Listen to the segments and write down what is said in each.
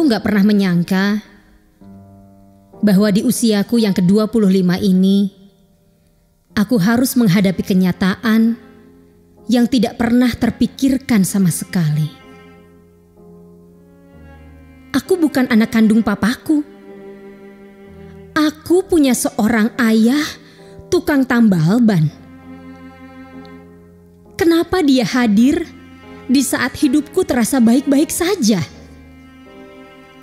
gak pernah menyangka bahwa di usiaku yang ke-25 ini, aku harus menghadapi kenyataan yang tidak pernah terpikirkan sama sekali. Aku bukan anak kandung papaku. Aku punya seorang ayah tukang tambal ban. Kenapa dia hadir di saat hidupku terasa baik-baik saja?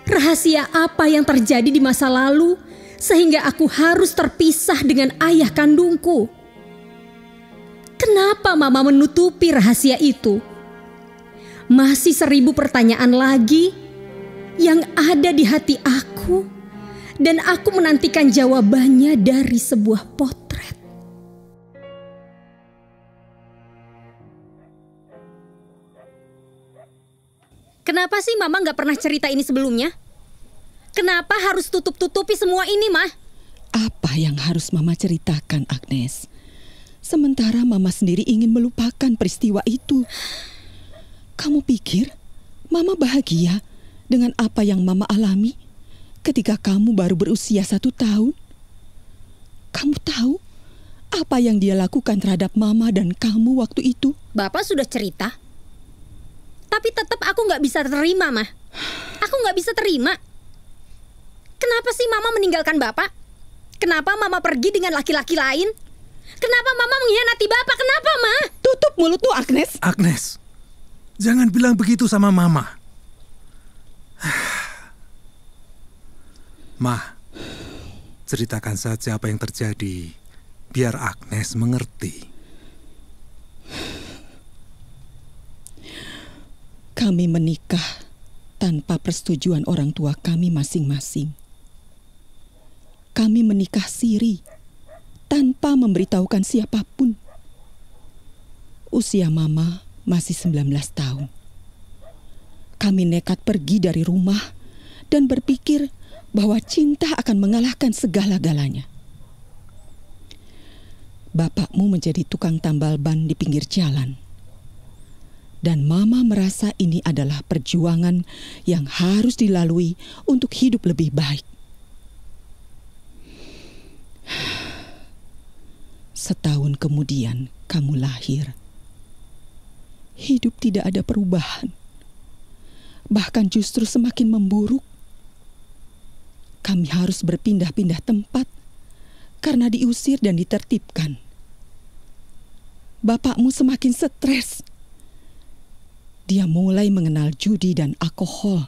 Rahasia apa yang terjadi di masa lalu sehingga aku harus terpisah dengan ayah kandungku? Kenapa mama menutupi rahasia itu? Masih 1000 pertanyaan lagi yang ada di hati aku, dan aku menantikan jawabannya dari sebuah potret. Kenapa sih mama gak pernah cerita ini sebelumnya? Kenapa harus tutup-tutupi semua ini, Ma? Apa yang harus mama ceritakan, Agnes? Sementara mama sendiri ingin melupakan peristiwa itu. Kamu pikir mama bahagia dengan apa yang mama alami ketika kamu baru berusia 1 tahun? Kamu tahu apa yang dia lakukan terhadap mama dan kamu waktu itu? Bapak sudah cerita. Tapi tetap aku gak bisa terima, Ma. Aku gak bisa terima. Kenapa sih mama meninggalkan bapak? Kenapa mama pergi dengan laki-laki lain? Kenapa mama mengkhianati bapak? Kenapa, Ma? Tutup mulutmu, Agnes. Agnes, jangan bilang begitu sama mama. Ma, ceritakan saja apa yang terjadi, biar Agnes mengerti. Kami menikah tanpa persetujuan orang tua kami masing-masing. Kami menikah siri tanpa memberitahukan siapapun. Usia mama masih 19 tahun. Kami nekat pergi dari rumah dan berpikir bahwa cinta akan mengalahkan segala-galanya. Bapakmu menjadi tukang tambal ban di pinggir jalan. Dan mama merasa ini adalah perjuangan yang harus dilalui untuk hidup lebih baik. Setahun kemudian kamu lahir. Hidup tidak ada perubahan. Bahkan justru semakin memburuk. Kami harus berpindah-pindah tempat karena diusir dan ditertibkan. Bapakmu semakin stres. Dia mulai mengenal judi dan alkohol.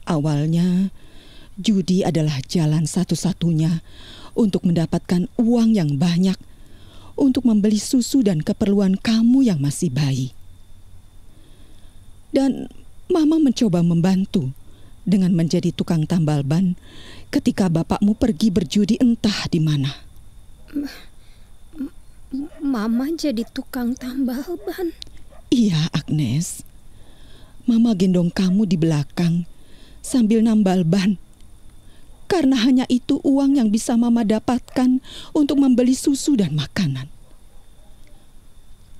Awalnya, judi adalah jalan satu-satunya untuk mendapatkan uang yang banyak untuk membeli susu dan keperluan kamu yang masih bayi. Dan mama mencoba membantu dengan menjadi tukang tambal ban ketika bapakmu pergi berjudi entah di mana. Mama jadi tukang tambal ban? Iya, Agnes. Mama gendong kamu di belakang sambil nambal ban. Karena hanya itu uang yang bisa mama dapatkan untuk membeli susu dan makanan.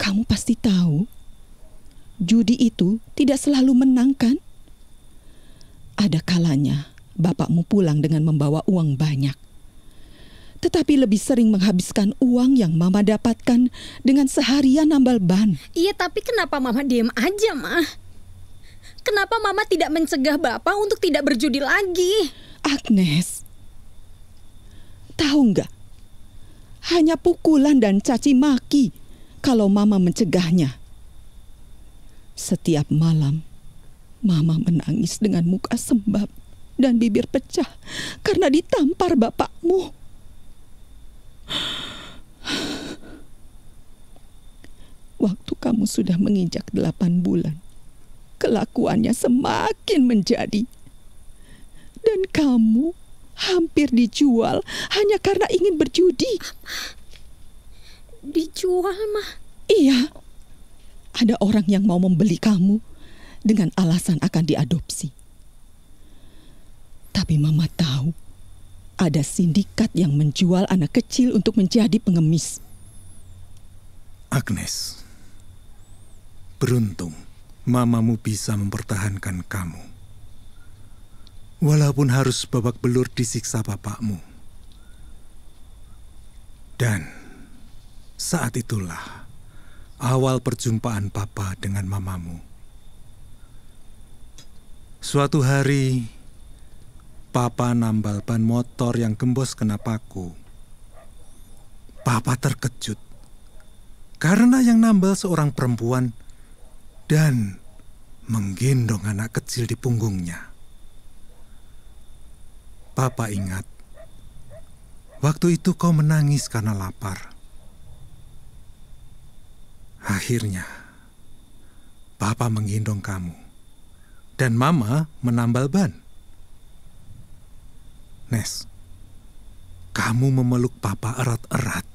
Kamu pasti tahu, judi itu tidak selalu menang, kan? Ada kalanya bapakmu pulang dengan membawa uang banyak. Tetapi lebih sering menghabiskan uang yang mama dapatkan dengan seharian nambal ban. Iya, tapi kenapa mama diam aja, Ma? Kenapa mama tidak mencegah bapak untuk tidak berjudi lagi? Agnes, tahu nggak? Hanya pukulan dan caci maki kalau mama mencegahnya. Setiap malam, mama menangis dengan muka sembab dan bibir pecah karena ditampar bapakmu. Waktu kamu sudah menginjak 8 bulan, kelakuannya semakin menjadi. Dan kamu hampir dijual hanya karena ingin berjudi. Dijual, Ma? Iya. Ada orang yang mau membeli kamu dengan alasan akan diadopsi. Tapi mama tahu ada sindikat yang menjual anak kecil untuk menjadi pengemis. Agnes, beruntung mamamu bisa mempertahankan kamu. Walaupun harus babak belur disiksa bapakmu. Dan saat itulah awal perjumpaan papa dengan mamamu. Suatu hari, papa nambal ban motor yang gembos kena paku. Papa terkejut karena yang nambal seorang perempuan dan menggendong anak kecil di punggungnya. Papa ingat, waktu itu kau menangis karena lapar. Akhirnya, Papa menggendong kamu, dan Mama menambal ban. Nes, kamu memeluk Papa erat-erat.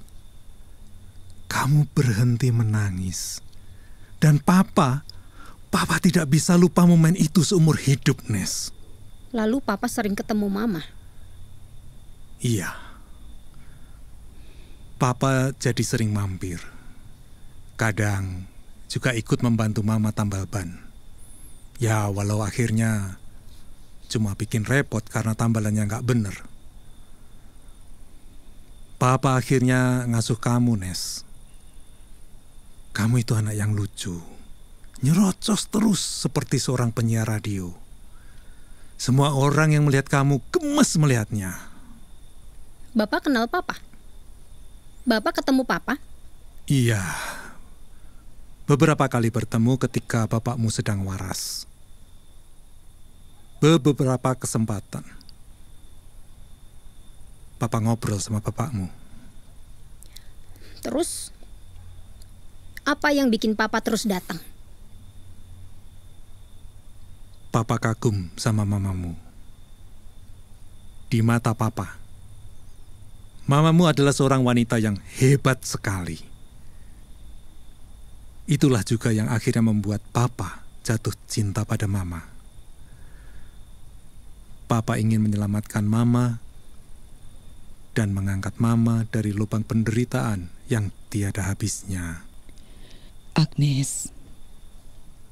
Kamu berhenti menangis. Dan Papa tidak bisa lupa momen itu seumur hidup, Nes. Lalu Papa sering ketemu Mama. Iya. Papa jadi sering mampir. Kadang juga ikut membantu Mama tambal ban. Ya, walau akhirnya cuma bikin repot karena tambalannya nggak bener. Papa akhirnya ngasuh kamu, Nes. Kamu itu anak yang lucu. Nyerocos terus seperti seorang penyiar radio. Semua orang yang melihat kamu gemes melihatnya. Bapak kenal Papa? Bapak ketemu Papa? Iya. Beberapa kali bertemu ketika bapakmu sedang waras. Beberapa kesempatan. Papa ngobrol sama bapakmu. Terus, apa yang bikin Papa terus datang? Papa kagum sama mamamu. Di mata Papa, mamamu adalah seorang wanita yang hebat sekali. Itulah juga yang akhirnya membuat Papa jatuh cinta pada Mama. Papa ingin menyelamatkan Mama dan mengangkat Mama dari lubang penderitaan yang tiada habisnya. Agnes,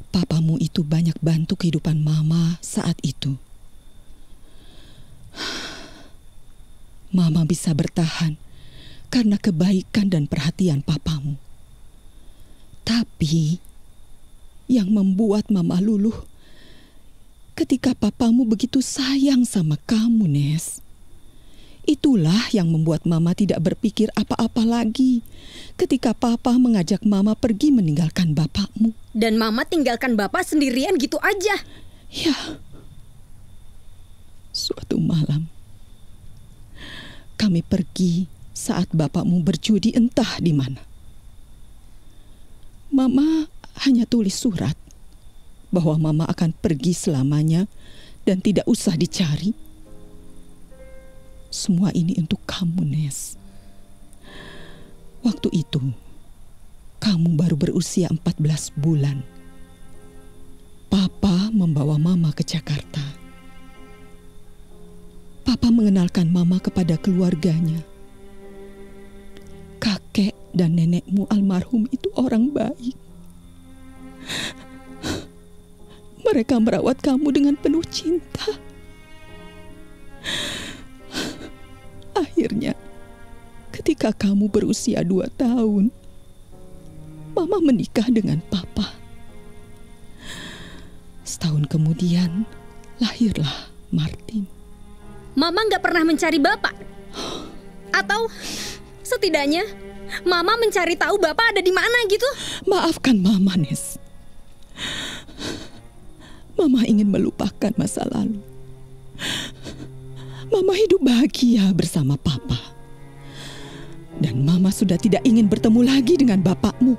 papamu itu banyak bantu kehidupan Mama saat itu. Mama bisa bertahan karena kebaikan dan perhatian papamu. Tapi yang membuat Mama luluh ketika papamu begitu sayang sama kamu, Nes. Itulah yang membuat Mama tidak berpikir apa-apa lagi ketika Papa mengajak Mama pergi meninggalkan bapakmu. Dan Mama tinggalkan Bapak sendirian gitu aja. Ya, suatu malam kami pergi saat bapakmu berjudi entah di mana. Mama hanya tulis surat bahwa Mama akan pergi selamanya dan tidak usah dicari. Semua ini untuk kamu, Nes. Waktu itu, kamu baru berusia 14 bulan. Papa membawa Mama ke Jakarta. Papa mengenalkan Mama kepada keluarganya. Kakek dan nenekmu almarhum itu orang baik. Mereka merawat kamu dengan penuh cinta. Akhirnya, ketika kamu berusia 2 tahun, Mama menikah dengan Papa. Setahun kemudian, lahirlah Martin. Mama nggak pernah mencari Bapak? Atau setidaknya Mama mencari tahu Bapak ada di mana gitu? Maafkan Mama, Nes. Mama ingin melupakan masa lalu. Mama hidup bahagia bersama Papa. Dan Mama sudah tidak ingin bertemu lagi dengan bapakmu.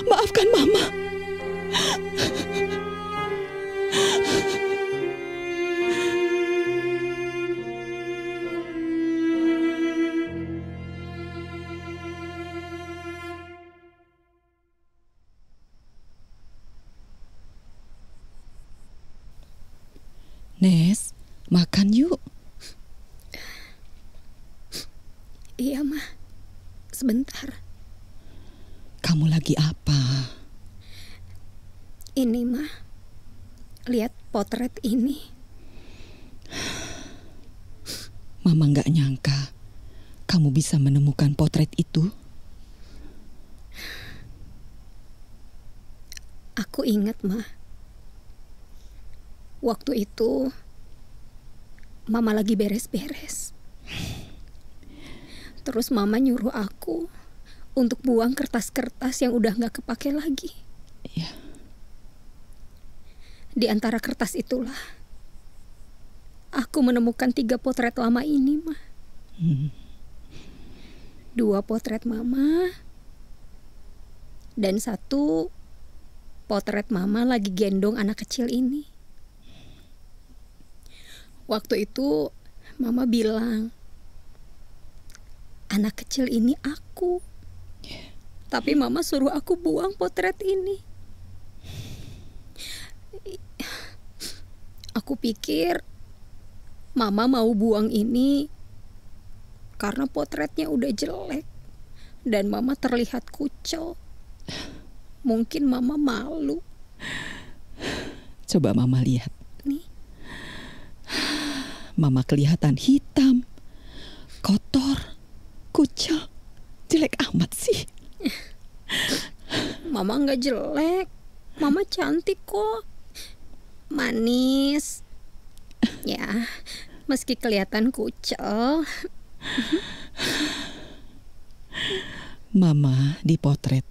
Maafkan Mama. Nes, makan yuk. Iya, Ma. Sebentar. Kamu lagi apa? Ini mah, lihat potret ini. Mama nggak nyangka kamu bisa menemukan potret itu. Aku ingat, Ma. Waktu itu, Mama lagi beres-beres. Terus Mama nyuruh aku untuk buang kertas-kertas yang udah nggak kepake lagi. Iya. Di antara kertas itulah, aku menemukan 3 potret lama ini, Ma. 2 potret Mama, dan 1 potret Mama lagi gendong anak kecil ini. Waktu itu Mama bilang, anak kecil ini aku. Tapi Mama suruh aku buang potret ini. Aku pikir Mama mau buang ini karena potretnya udah jelek dan Mama terlihat kucel. Mungkin Mama malu. Coba Mama lihat. Nih. Mama kelihatan hitam, kotor, kucel, jelek amat sih. Mama nggak jelek. Mama cantik kok. Manis. Ya, meski kelihatan kucel. Mama dipotret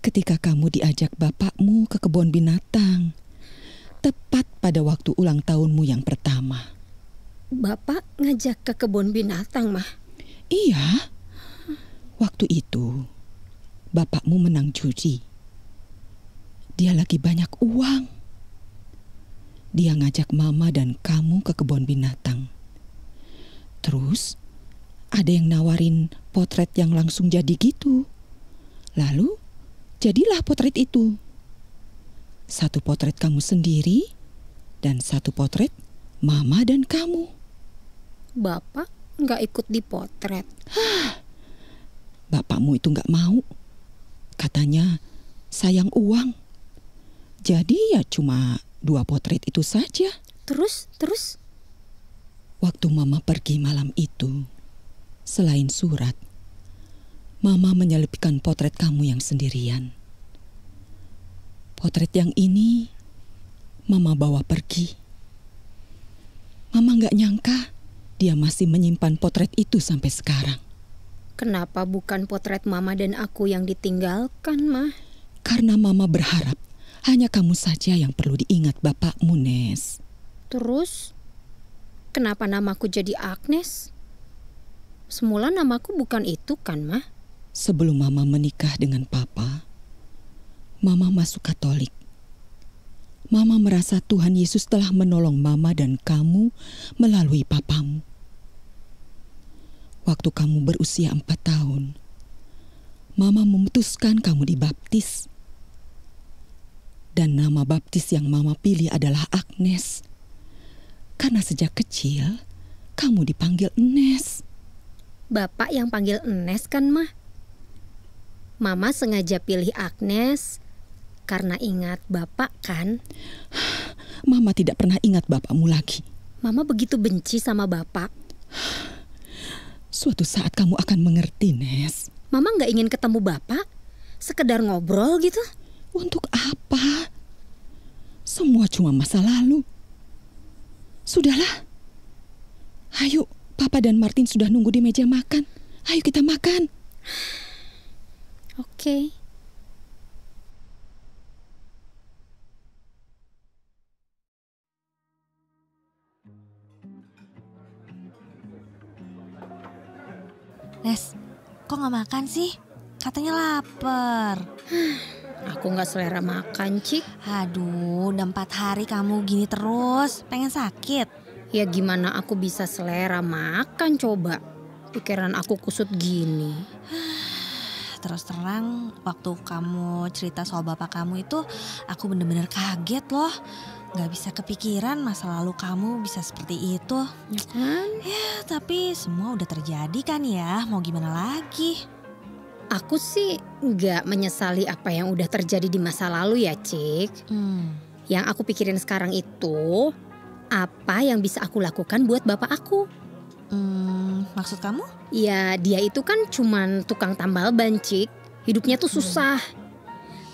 ketika kamu diajak bapakmu ke kebun binatang, tepat pada waktu ulang tahunmu yang pertama. Bapak ngajak ke kebun binatang, Mah? Iya, waktu itu bapakmu menang judi. Dia lagi banyak uang. Dia ngajak Mama dan kamu ke kebun binatang. Terus ada yang nawarin potret yang langsung jadi gitu. Lalu jadilah potret itu. 1 potret kamu sendiri dan 1 potret Mama dan kamu. Bapak nggak ikut dipotret. Bapakmu itu nggak mau. Katanya sayang uang. Jadi ya cuma 2 potret itu saja. Terus? Waktu Mama pergi malam itu, selain surat, Mama menyelipkan potret kamu yang sendirian. Potret yang ini Mama bawa pergi. Mama nggak nyangka dia masih menyimpan potret itu sampai sekarang. Kenapa bukan potret Mama dan aku yang ditinggalkan, Mah? Karena Mama berharap hanya kamu saja yang perlu diingat bapakmu, Nes. Terus, kenapa namaku jadi Agnes? Semula namaku bukan itu kan, Mah? Sebelum Mama menikah dengan Papa, Mama masuk Katolik. Mama merasa Tuhan Yesus telah menolong Mama dan kamu melalui papamu. Waktu kamu berusia 4 tahun, Mama memutuskan kamu dibaptis. Dan nama baptis yang Mama pilih adalah Agnes. Karena sejak kecil, kamu dipanggil Nes. Bapak yang panggil Enes kan, Mah? Mama sengaja pilih Agnes karena ingat Bapak kan? Mama tidak pernah ingat bapakmu lagi. Mama begitu benci sama Bapak. Suatu saat kamu akan mengerti, Nes. Mama nggak ingin ketemu Bapak, sekedar ngobrol gitu. Untuk apa? Semua cuma masa lalu. Sudahlah. Ayo, Papa dan Martin sudah nunggu di meja makan. Ayo kita makan. Oke. Nes, kok gak makan sih? Katanya lapar. Aku nggak selera makan, Cik. Aduh, udah 4 hari kamu gini terus. Pengen sakit? Ya gimana aku bisa selera makan coba? Pikiran aku kusut gini. Terus terang, waktu kamu cerita soal bapak kamu itu, aku bener-bener kaget loh. Gak bisa kepikiran masa lalu kamu bisa seperti itu. Ya kan? Ya, tapi semua udah terjadi kan ya, mau gimana lagi? Aku sih nggak menyesali apa yang udah terjadi di masa lalu ya, Cik. Yang aku pikirin sekarang itu, apa yang bisa aku lakukan buat bapak aku. Maksud kamu? Ya dia itu kan cuman tukang tambal ban, Cik. Hidupnya tuh susah.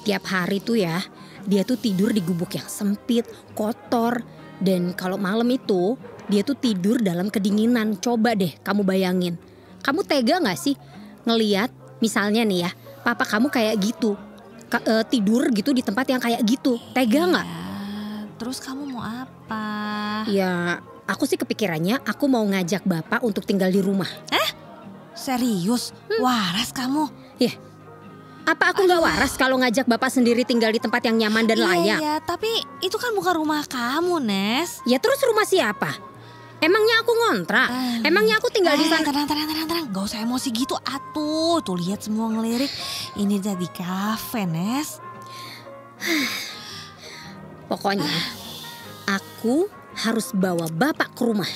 Tiap hari tuh ya, dia tuh tidur di gubuk yang sempit, kotor. Dan kalau malam itu, dia tuh tidur dalam kedinginan. Coba deh kamu bayangin. Kamu tega gak sih ngeliat misalnya nih ya, papa kamu kayak gitu. Tidur gitu di tempat yang kayak gitu. Tega gak? Terus kamu mau apa? Ya aku sih kepikirannya aku mau ngajak bapak untuk tinggal di rumah. Serius? Waras kamu? Ya, apa aku gak waras kalau ngajak bapak sendiri tinggal di tempat yang nyaman dan layak? Iya, tapi itu kan bukan rumah kamu, Nes. Ya terus rumah siapa? Emangnya aku ngontrak? Emangnya aku tinggal di sana? Tenang. Gak usah emosi gitu atuh. Tuh lihat semua ngelirik. Ini jadi kafe, Nes. Pokoknya aku harus bawa bapak ke rumah.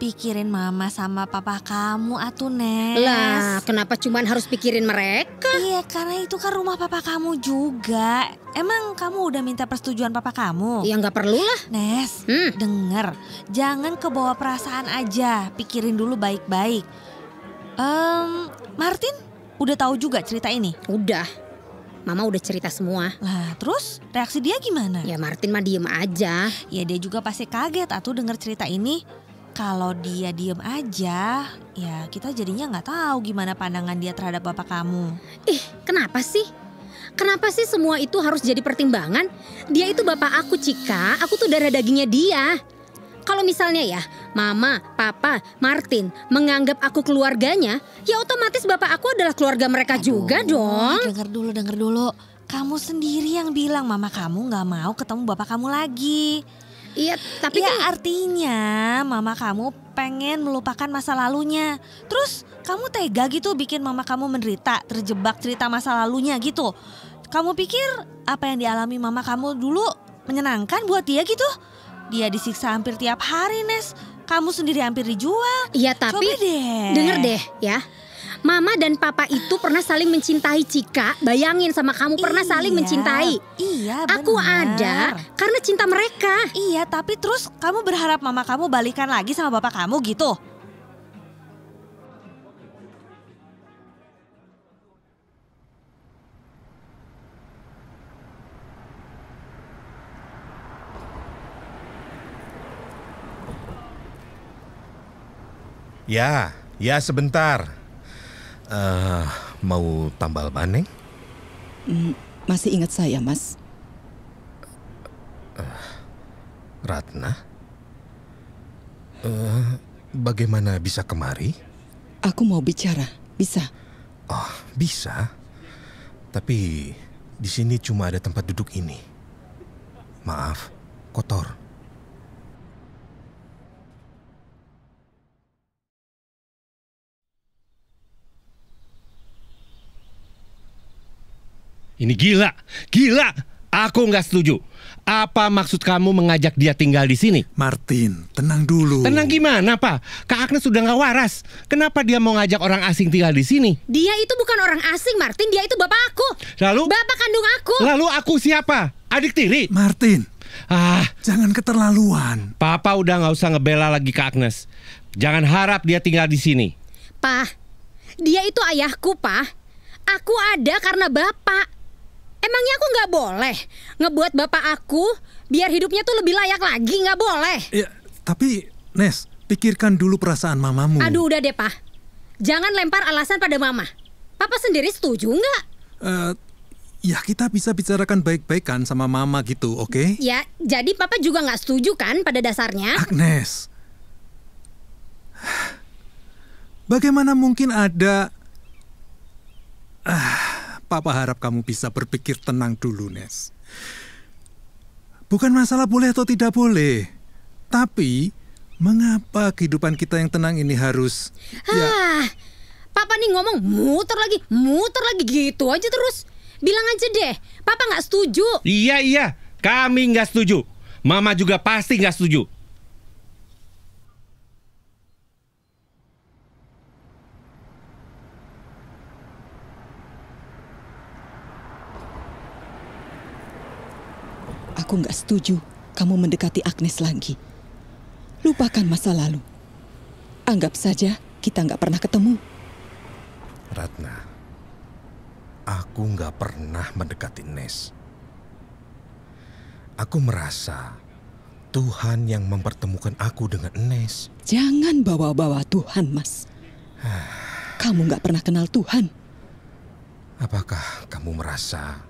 Pikirin mama sama papa kamu atuh, Nes. Lah, kenapa cuman harus pikirin mereka? Iya, karena itu kan rumah papa kamu juga. Emang kamu udah minta persetujuan papa kamu? Ya nggak perlu lah. Nes, denger. Jangan kebawa perasaan aja. Pikirin dulu baik-baik. Martin udah tahu juga cerita ini? Udah, Mama udah cerita semua. Lah, terus reaksi dia gimana? Ya Martin mah diem aja. Ya dia juga pasti kaget atuh denger cerita ini. Kalau dia diem aja, ya kita jadinya nggak tahu gimana pandangan dia terhadap bapak kamu. Kenapa sih? Kenapa sih semua itu harus jadi pertimbangan? Dia itu bapak aku, Cika. Aku tuh darah dagingnya dia. Kalau misalnya ya, Mama, Papa, Martin menganggap aku keluarganya, ya otomatis bapak aku adalah keluarga mereka juga dong. Dengar dulu. Kamu sendiri yang bilang mama kamu nggak mau ketemu bapak kamu lagi. Iya, tapi ya kan artinya mama kamu pengen melupakan masa lalunya. Terus kamu tega gitu bikin mama kamu menderita, terjebak cerita masa lalunya gitu. Kamu pikir apa yang dialami mama kamu dulu menyenangkan buat dia gitu? Dia disiksa hampir tiap hari, Nes. Kamu sendiri hampir dijual. Iya, tapi coba deh. denger deh ya. Mama dan Papa itu pernah saling mencintai, Cika. Bayangin sama kamu pernah saling mencintai. Iya, benar. Aku ada karena cinta mereka. Iya, tapi terus kamu berharap mama kamu balikan lagi sama bapak kamu gitu? Ya sebentar. Mau tambal ban, Neng? Masih ingat saya, Mas? Ratna? Bagaimana bisa kemari? Aku mau bicara, bisa? Oh, bisa. Tapi di sini cuma ada tempat duduk ini. Maaf, kotor. Ini gila. Aku nggak setuju. Apa maksud kamu mengajak dia tinggal di sini? Martin, tenang dulu. Tenang gimana, Pak? Kak Agnes sudah nggak waras. Kenapa dia mau ngajak orang asing tinggal di sini? Dia itu bukan orang asing, Martin. Dia itu bapak aku. Lalu? Bapak kandung aku. Lalu aku siapa? Adik tiri? Martin, Ah, jangan keterlaluan. Papa udah nggak usah ngebela lagi Kak Agnes. Jangan harap dia tinggal di sini. Pak, dia itu ayahku, Pak. Aku ada karena bapak. Emangnya aku nggak boleh ngebuat bapak aku biar hidupnya tuh lebih layak lagi? Nggak boleh. Ya, tapi Nes, pikirkan dulu perasaan mamamu. Aduh, udah deh, Pak. Jangan lempar alasan pada mama. Papa sendiri setuju nggak? Ya kita bisa bicarakan baik-baik kan sama mama gitu, oke? Ya, jadi papa juga nggak setuju kan pada dasarnya? Agnes, bagaimana mungkin ada... Papa harap kamu bisa berpikir tenang dulu, Nes. Bukan masalah boleh atau tidak boleh. Tapi, mengapa kehidupan kita yang tenang ini harus... Papa nih ngomong muter lagi gitu aja terus. Bilang aja deh, Papa nggak setuju. Iya, kami nggak setuju. Mama juga pasti nggak setuju. Aku nggak setuju kamu mendekati Agnes lagi. Lupakan masa lalu. Anggap saja kita nggak pernah ketemu. Ratna, aku nggak pernah mendekati Nes. Aku merasa Tuhan yang mempertemukan aku dengan Nes. Jangan bawa-bawa Tuhan, Mas. Kamu nggak pernah kenal Tuhan. Apakah kamu merasa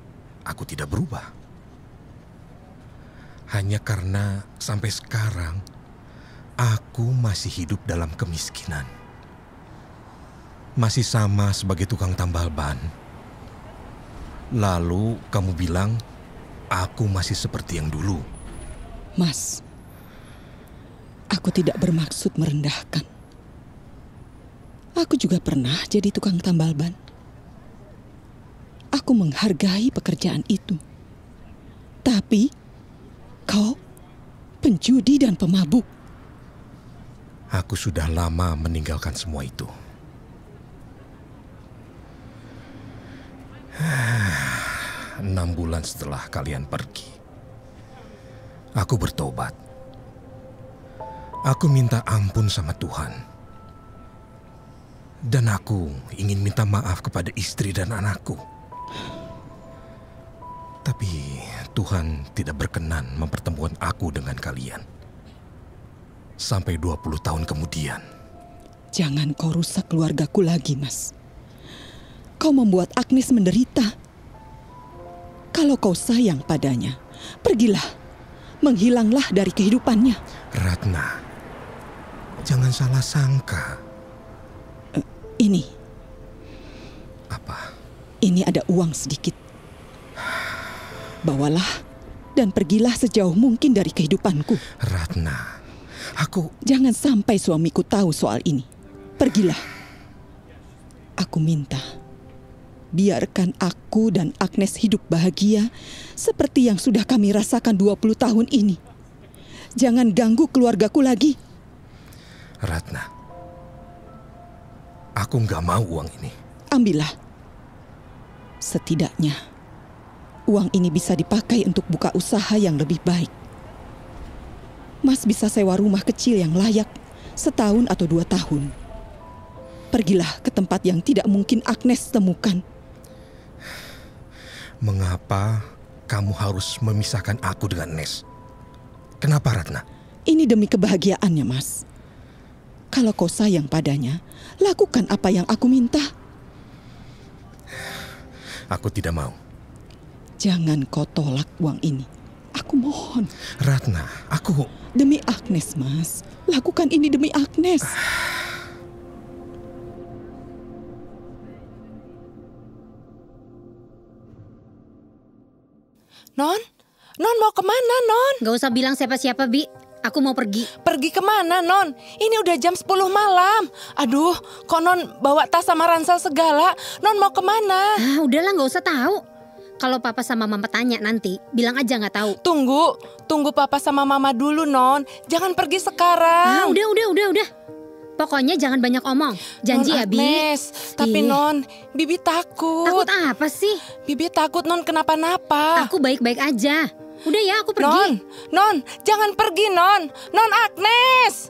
aku tidak berubah? Hanya karena sampai sekarang aku masih hidup dalam kemiskinan. Masih sama sebagai tukang tambal ban. Lalu kamu bilang aku masih seperti yang dulu. Mas, aku tidak bermaksud merendahkan. Aku juga pernah jadi tukang tambal ban. Aku menghargai pekerjaan itu. Tapi kau penjudi dan pemabuk. Aku sudah lama meninggalkan semua itu. 6 bulan setelah kalian pergi, aku bertobat. Aku minta ampun sama Tuhan. Dan aku ingin minta maaf kepada istri dan anakku. Tapi Tuhan tidak berkenan mempertemukan aku dengan kalian. Sampai 20 tahun kemudian. Jangan kau rusak keluargaku lagi, Mas. Kau membuat Agnes menderita. Kalau kau sayang padanya, pergilah. Menghilanglah dari kehidupannya. Ratna, jangan salah sangka. Ini. Apa? Ini ada uang sedikit. Bawalah dan pergilah sejauh mungkin dari kehidupanku. Ratna, aku... Jangan sampai suamiku tahu soal ini. Pergilah. Aku minta, biarkan aku dan Agnes hidup bahagia seperti yang sudah kami rasakan 20 tahun ini. Jangan ganggu keluargaku lagi. Ratna, aku nggak mau uang ini. Ambillah. Setidaknya, uang ini bisa dipakai untuk buka usaha yang lebih baik. Mas bisa sewa rumah kecil yang layak setahun atau 2 tahun. Pergilah ke tempat yang tidak mungkin Agnes temukan. Mengapa kamu harus memisahkan aku dengan Nes? Kenapa, Ratna? Ini demi kebahagiaannya, Mas. Kalau kau sayang padanya, lakukan apa yang aku minta. Aku tidak mau. Jangan kau tolak uang ini. Aku mohon. Ratna, aku... Demi Agnes, Mas. Lakukan ini demi Agnes. Non mau kemana, Non? Gak usah bilang siapa-siapa, Bi. Aku mau pergi. Pergi kemana, Non? Ini udah jam 10 malam. Aduh, kok Non bawa tas sama ransel segala? Non mau kemana? Ah, udahlah gak usah tahu. Kalau papa sama mama tanya nanti, bilang aja gak tahu. Tunggu papa sama mama dulu, Non. Jangan pergi sekarang. Ah, udah. Pokoknya jangan banyak omong. Janji Non ya, Bi. Agnes, tapi Non, Bibi takut. Takut apa sih? Bibi takut Non kenapa-napa. Aku baik-baik aja. Udah ya, aku pergi. Non, jangan pergi, Non. Non Agnes.